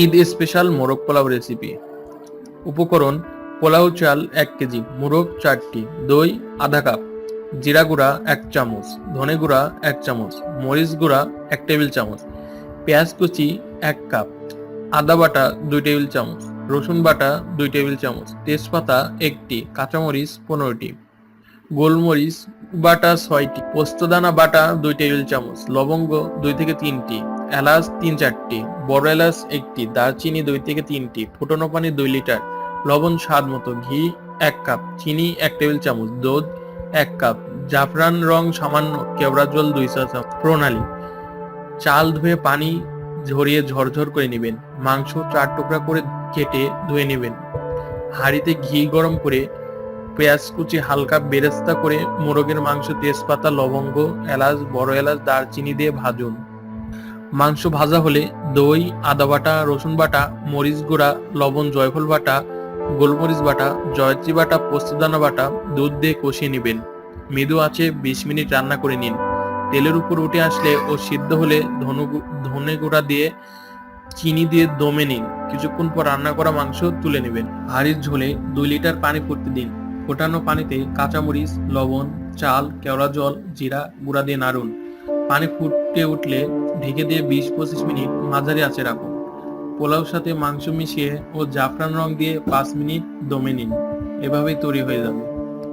Eid special মোরগ pulao recipe. উপকরণ: পোলাও চাল 1 কেজি, মোরগ 4টি, দই আধা কাপ, জিরা গুঁড়া 1 চামচ, ধনে গুঁড়া 1 চামচ, মরিচ গুঁড়া 1 টেবিল চামচ, পেঁয়াজ কুচি 1 কাপ, আদা বাটা 2 টেবিল চামচ, রসুন বাটা 2 টেবিল চামচ, তেজপাতা 1টি, কাঁচামরিচ 15টি, গোলমরিচ বাটা 6টি, পোস্তদানা বাটা 2 টেবিল চামচ, লবঙ্গ 2 থেকে 3টি, এলাচ 3-4টি, বড় এলাচ 1টি, দারচিনি 2 থেকে 3টি, ফুটানো পানি 2 লিটার, লবণ স্বাদ মতো, ঘি 1 কাপ, চিনি 1 টেবিল চামচ, দুধ 1 কাপ, জাফরান রং সামান্য, কেওড়া জল 2 চা চামচ। প্রণালী: চাল ধুয়ে পানি ঝরিয়ে ঝরঝর করে নেবেন। মাংস 4 টুকরা করে কেটে ধুয়ে নেবেন। হাঁড়িতে ঘি গরম করে পেঁয়াজ কুচি হালকা বেরেস্তা করে মোরগের মাংস, তেজপাতা, লবঙ্গ, এলাচ, বড় এলাচ, দারচিনি দিয়ে ভাজুন। মাংস ভাজা হলে দই, আদা বাটা, রসুন বাটা, মরিচ গুঁড়া, লবণ, জয়ফল বাটা, গোলমরিচ বাটা, জয়ত্রী বাটা, পোস্তদানা বাটা, দুধ দিয়ে কষিয়ে নেবেন। মৃদু আঁচে 20 মিনিট রান্না করে নিন। তেলের উপর উঠে আসলে ও সিদ্ধ হলে ধনে গুঁড়া দিয়ে চিনি দিয়ে দমে নিন। কিছুক্ষণ পর রান্না করা মাংস তুলে নেবেন। হাঁড়ির ঝোলে 2 লিটার পানি ফুটতে দিন। ফোটানো পানিতে কাঁচামরিচ, লবণ, চাল, কেওড়া জল, জিরা গুঁড়া দিয়ে নাড়ুন। পানি ফুটে উঠলে ঢেকে দিয়ে 20-25 মিনিট মাঝারি আঁচে রাখুন। পোলাওর সাথে মাংস মিশিয়ে ও জাফরান রং দিয়ে 5 মিনিট দমে নিন। এভাবেই তৈরি হয়ে যাবে।